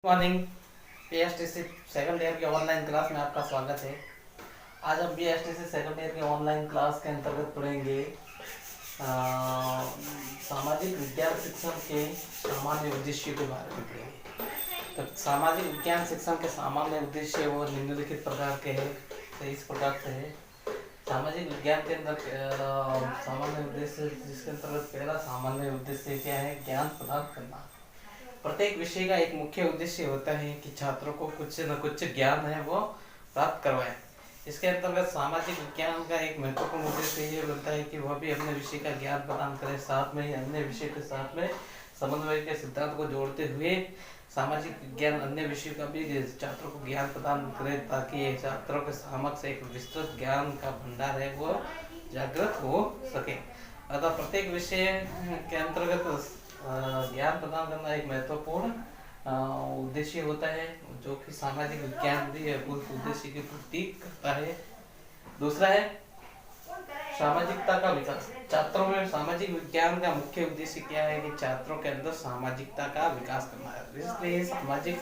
Morning. BSTC second year की online class में आपका स्वागत है। आज हम बीएसटीसी सेकंड ईयर की ऑनलाइन क्लास के अंतर्गत पढ़ेंगे सामाजिक विज्ञान शिक्षण के सामान्य उद्देश्य के बारे में पढ़ेंगे। तो सामाजिक विज्ञान शिक्षण के सामान्य उद्देश्य वो निम्नलिखित प्रकार के हैं। तो इस प्रकार से है सामाजिक विज्ञान के अंदर सामान्य उद्देश्य, जिसके अंतर्गत पहला सामान्य उद्देश्य क्या है? ज्ञान प्रदान करना। प्रत्येक विषय का एक मुख्य उद्देश्य होता है कि छात्रों को कुछ न कुछ ज्ञान है वो प्राप्त करवाएं। इसके अंतर्गत सामाजिक विज्ञान का एक महत्वपूर्ण उद्देश्य ये बनता है कि वह भी अपने विषय का ज्ञान प्रदान करे, साथ में ही अन्य विषय के साथ में समन्वय के सिद्धांत को जोड़ते हुए सामाजिक विज्ञान अन्य विषयों का भी छात्रों को ज्ञान प्रदान करे, ताकि छात्रों के समक्ष एक विस्तृत ज्ञान का भंडार है वो जागृत हो सके। अतः प्रत्येक विषय के अंतर्गत ज्ञान प्रदान करना एक महत्वपूर्ण उद्देश्य होता है, जो कि सामाजिक विज्ञान भी उस उद्देश्य की पूर्ति करता है। दूसरा है सामाजिकता का विकास। छात्रों में सामाजिक विज्ञान का मुख्य उद्देश्य क्या है कि छात्रों के अंदर सामाजिकता का विकास करना है। इसलिए सामाजिक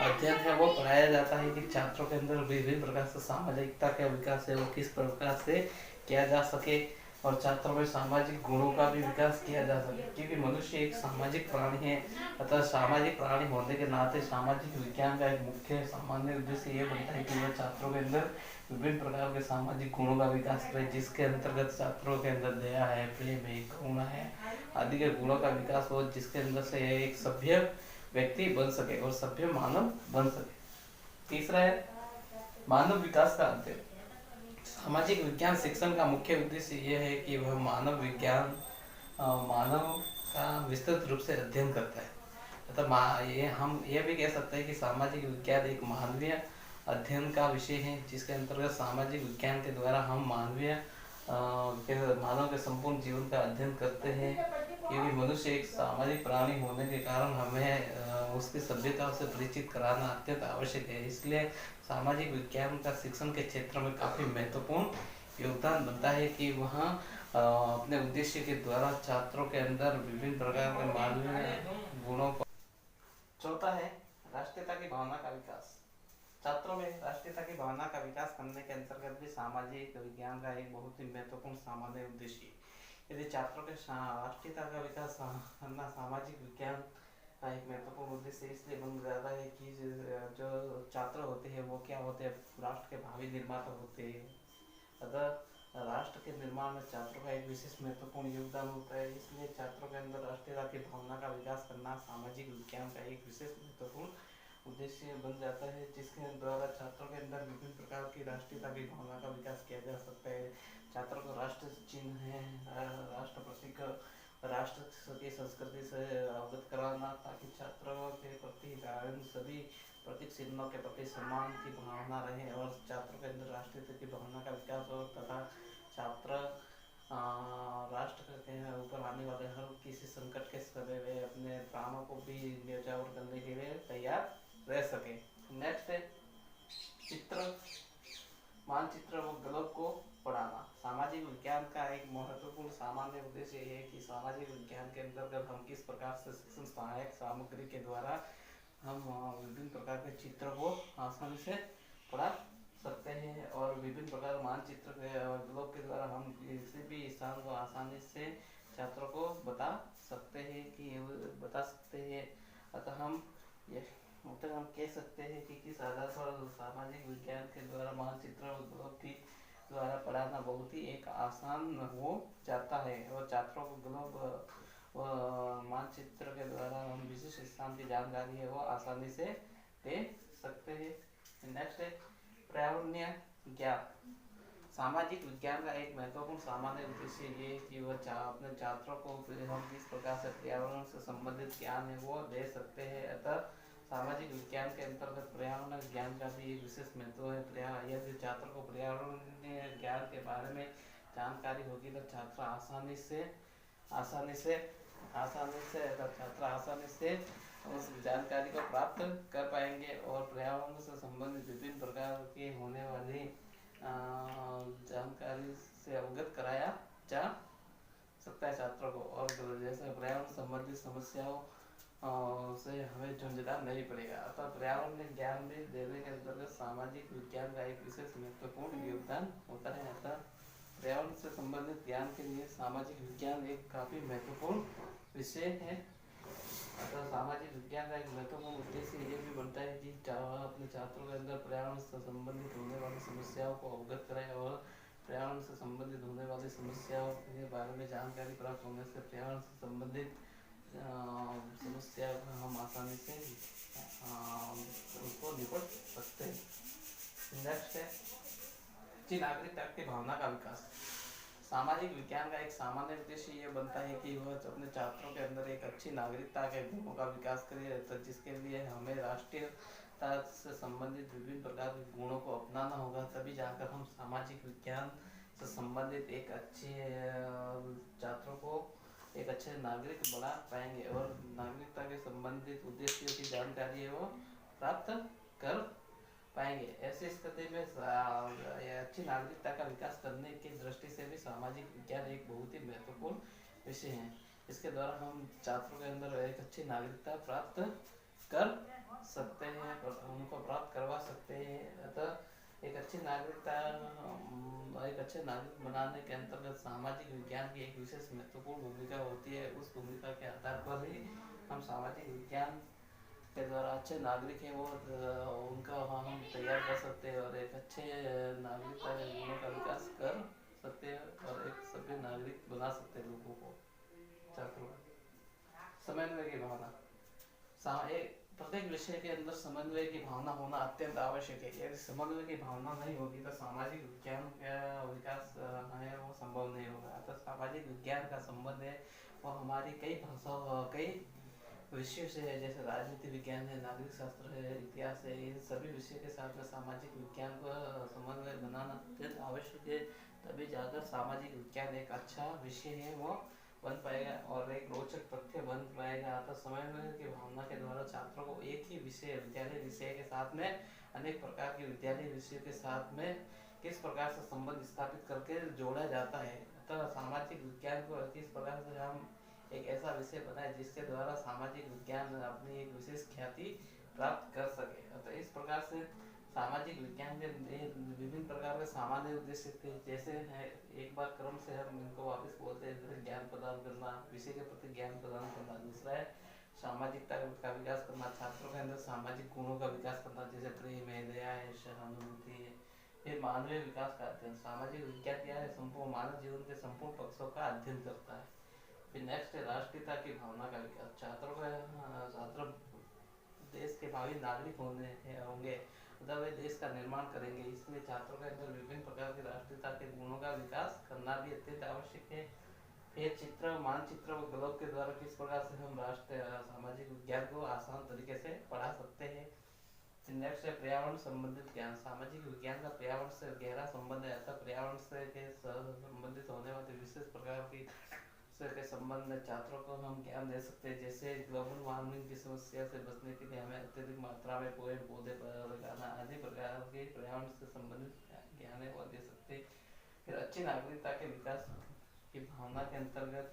अध्ययन है वो पढ़ाया जाता है कि छात्रों के अंदर विभिन्न प्रकार से सामाजिकता का विकास है वो किस प्रकार से किया जा सके और छात्रों में सामाजिक गुणों का भी विकास किया जा सके, क्योंकि मनुष्य एक सामाजिक प्राणी है। अतः सामाजिक प्राणी होने के नाते सामाजिक विज्ञान का एक मुख्य सामान्य उद्देश्य ये बनता है कि वह छात्रों के अंदर विभिन्न प्रकार के सामाजिक गुणों का विकास करे, जिसके अंतर्गत छात्रों के अंदर दया है, प्रेम है, करुणा है आदि के गुणों का विकास हो, जिसके अंदर से एक सभ्य व्यक्ति बन सके और सभ्य मानव बन सके। तीसरा है मानव विकास का अध्ययन। सामाजिक विज्ञान शिक्षण का मुख्य उद्देश्य यह है कि वह मानव विज्ञान मानव का विस्तृत रूप से अध्ययन करता है। अतः ये हम ये भी कह सकते हैं कि सामाजिक विज्ञान एक मानवीय अध्ययन का विषय है, जिसके अंतर्गत सामाजिक विज्ञान के द्वारा हम मानव के संपूर्ण जीवन का अध्ययन करते हैं, क्योंकि मनुष्य एक सामाजिक प्राणी होने के कारण हमें उसकी सभ्यता से परिचित कराना अत्यंत आवश्यक है। इसलिए सामाजिक विज्ञान का शिक्षण के क्षेत्र में काफ़ी महत्वपूर्ण योगदान बनता है कि वहाँ अपने उद्देश्य के द्वारा छात्रों के अंदर विभिन्न प्रकार के मानवीय गुणों को। चौथा है राष्ट्रीयता की भावना का विकास। छात्रों में राष्ट्रीयता की भावना का विकास करने के अंतर्गत भी सामाजिक विज्ञान का एक बहुत ही महत्वपूर्ण सामान्य उद्देश्य है। यदि छात्रों के राष्ट्रीयता का विकास करना सामाजिक विज्ञान का एक महत्वपूर्ण उद्देश्य इसलिए बन जाता है कि जो छात्र होते हैं वो क्या होते हैं? राष्ट्र के भावी निर्माता होते हैं। अतः राष्ट्र के निर्माण में छात्रों का एक विशेष महत्वपूर्ण योगदान होता है। इसलिए छात्रों के अंदर राष्ट्रीयता की भावना का विकास करना सामाजिक विज्ञान का एक विशेष महत्वपूर्ण उद्देश्य बन जाता है, जिसके द्वारा छात्रों के अंदर विभिन्न प्रकार की राष्ट्रीयता की भावना का विकास किया जा सकता है। छात्रों को राष्ट्र चिन्ह है, राष्ट्र प्रतीक, राष्ट्र की संस्कृति से अवगत कराना, ताकि छात्रों के प्रति सभी प्रतीक चिन्हों के प्रति सम्मान की भावना रहे और छात्रों के अंदर राष्ट्रीयता की भावना का विकास हो, तथा छात्र राष्ट्र के ऊपर आने वाले हर किसी संकट के समय वे अपने प्राणों को भी न्यौछावर करने के लिए तैयार रह सके। नेक्स्ट है चित्र, मानचित्र व ग्लोब को पढ़ाना। सामाजिक विज्ञान का एक महत्वपूर्ण सामान्य उद्देश्य है कि सामाजिक विज्ञान के अंतर्गत हम किस प्रकार से शिक्षण सहायक सामग्री के द्वारा हम विभिन्न प्रकार के चित्र को आसानी से पढ़ा सकते हैं और विभिन्न प्रकार मानचित्र के और ग्लोब के द्वारा हम किसी भी स्थान को आसानी से छात्रों को बता सकते हैं। अतः हम कह सकते हैं कि किस आधार पर सामाजिक विज्ञान के द्वारा मानचित्र और ग्लोब की द्वारा पढ़ाना बहुत ही एक आसान हो जाता है और छात्रों को ग्लोब व मानचित्र के द्वारा हम विशिष्ट स्थान की जानकारी है वो आसानी से दे सकते हैं। नेक्स्ट है पर्यावरणीय ज्ञान। सामाजिक विज्ञान का एक महत्वपूर्ण सामान्य उद्देश्य ये है कि वह अपने छात्रों को हम किस प्रकार से पर्यावरण से संबंधित ज्ञान है वो दे सकते हैं। अतः सामाजिक विज्ञान के अंतर्गत पर्यावरण ज्ञान का भी एक विशेष महत्व है। यदि छात्र को पर्यावरण ज्ञान के बारे में जानकारी होगी तो छात्र आसानी से उस जानकारी को प्राप्त कर पाएंगे और पर्यावरण से संबंधित विभिन्न प्रकार की होने वाली जानकारी से अवगत कराया जा सकता है छात्रों को। और जैसे पर्यावरण संबंधित समस्याओं से हमें झुंझुना नहीं पड़ेगा। अतः पर्यावरण में ज्ञान भी देने के अंतर्गत सामाजिक विज्ञान का एक विशेष महत्वपूर्ण योगदान होता है। अतः पर्यावरण से संबंधित ज्ञान के लिए सामाजिक विज्ञान एक काफी महत्वपूर्ण विषय है। अतः सामाजिक विज्ञान का एक महत्वपूर्ण उद्देश्य ये भी बनता है कि अपने छात्रों के अंदर पर्यावरण से संबंधित होने वाली समस्याओं को अवगत कराएं और पर्यावरण से संबंधित होने वाली समस्याओं के बारे में जानकारी प्राप्त होने से पर्यावरण से संबंधित समस्या का हम आसानी से उसको निपट सकते हैं। नेक्स्ट है अच्छी नागरिकता की भावना का विकास। सामाजिक विज्ञान का एक सामान्य उद्देश्य ये बनता है कि वह अपने छात्रों के अंदर एक अच्छी नागरिकता के गुणों का विकास करे, तो जिसके लिए हमें राष्ट्रीयता से संबंधित विभिन्न प्रकार के गुणों को अपनाना होगा, तभी जाकर हम सामाजिक विज्ञान से संबंधित एक अच्छे छात्रों को एक अच्छे नागरिक बना पाएंगे और नागरिकता के संबंधित उद्देश्यों की जानकारी है वो प्राप्त कर पाएंगे। ऐसी स्थिति में अच्छी नागरिकता का विकास करने की दृष्टि से भी सामाजिक विज्ञान एक बहुत ही महत्वपूर्ण विषय है। इसके द्वारा हम छात्रों के अंदर एक अच्छी नागरिकता प्राप्त कर सकते हैं, उनको प्राप्त करवा सकते हैं। अतः एक अच्छे नागरिक बनाने के अंतर्गत सामाजिक विज्ञान की एक विशेष महत्वपूर्ण भूमिका होती है। उस भूमिका के आधार पर ही हम सामाजिक विज्ञान के द्वारा अच्छे नागरिक हैं वो उनका हम तैयार कर सकते हैं और एक अच्छे नागरिकता के गुणों का विकास कर सकते हैं और एक सभ्य नागरिक बना सकते हैं लोगों को, छात्रों को। समन्वय की भावना। प्रत्येक विषय के अंदर समन्वय की भावना होना अत्यंत आवश्यक है। यदि समन्वय की भावना नहीं होगी तो सामाजिक विज्ञान का विकास है वो संभव नहीं होगा। अतः सामाजिक विज्ञान का संबंध है वो हमारी कई भाषाओं कई विषयों से है, जैसे राजनीति विज्ञान है, नागरिक शास्त्र है, इतिहास है। इन सभी विषय के साथ में सामाजिक विज्ञान का समन्वय बनाना अत्यंत आवश्यक है, तभी जाकर सामाजिक विज्ञान एक अच्छा विषय है वो बन पाएगा और एक रोचक तथ्य बन पाएगा। अतः समन्वय की भावना के द्वारा छात्रों को एक ही विद्यालय विषय के साथ में अनेक प्रकार के विद्यालय विषयों के साथ में किस प्रकार से संबंध स्थापित करके जोड़ा जाता है। अतः सामाजिक विज्ञान को किस प्रकार से हम एक ऐसा विषय बनाए जिसके द्वारा सामाजिक विज्ञान अपनी एक विशेष ख्याति प्राप्त कर सके। अतः इस प्रकार से सामाजिक विज्ञान के विभिन्न प्रकार के सामान्य उद्देश्य थे, जैसे है एक बार क्रम से हम इनको वापस बोलते हैं, जैसे ज्ञान प्रदान करना, विषय के प्रति ज्ञान प्रदान करना। दूसरा है सामाजिकता का विकास करना, छात्रों के अंदर सामाजिक गुणों का विकास करना, जैसे प्रेम है, दया है, सहानुभूति है। फिर मानवीय विकास का अध्ययन। सामाजिक विज्ञान क्या है? संपूर्ण मानव जीवन के संपूर्ण पक्षों का अध्ययन करता है। फिर नेक्स्ट है राष्ट्रीयता की भावना का विकास। छात्र देश के भावी नागरिक होंगे तब वे देश का निर्माण करेंगे, इसलिए छात्रों के अंदर विभिन्न प्रकार की राष्ट्रीयता के गुणों का विकास करना भी अत्यंत आवश्यक है। फिर चित्र, मानचित्र व ग्लोब के द्वारा किस प्रकार से हम सामाजिक विज्ञान को आसान तरीके से पढ़ा सकते हैं। नेक्स्ट है पर्यावरण संबंधित ज्ञान। सामाजिक विज्ञान का पर्यावरण से गहरा संबंध है, अतः पर्यावरण से संबंधित होने वाले विशेष प्रकार की के संबंध में छात्रों को हम ज्ञान दे सकते हैं। जैसे ग्लोबल वार्मिंग की समस्या से बचने के लिए हमें अत्यधिक मात्रा में पेड़ पौधे लगाना आदि प्रकार के पर्यावरण से संबंधित ज्ञान है वो दे सकते हैं। फिर अच्छी नागरिकता के विकास की भावना के अंतर्गत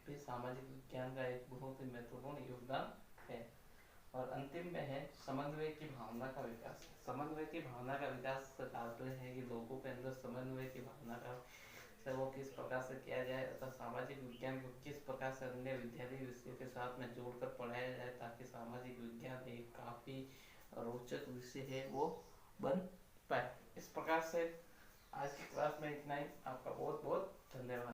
भी सामाजिक विज्ञान का एक बहुत ही महत्वपूर्ण योगदान है। और अंतिम में है समन्वय की भावना का विकास। समन्वय की भावना का विकास का तात्पर्य है कि लोगों के अंदर समन्वय की भावना का वो किस प्रकार से किया जाए, अर्थात सामाजिक विज्ञान को किस प्रकार से अन्य विद्यालय विषयों के साथ में जोड़कर पढ़ाया जाए, ताकि सामाजिक विज्ञान एक काफी रोचक विषय है वो बन पाए। इस प्रकार से आज की क्लास में इतना ही। आपका बहुत बहुत धन्यवाद।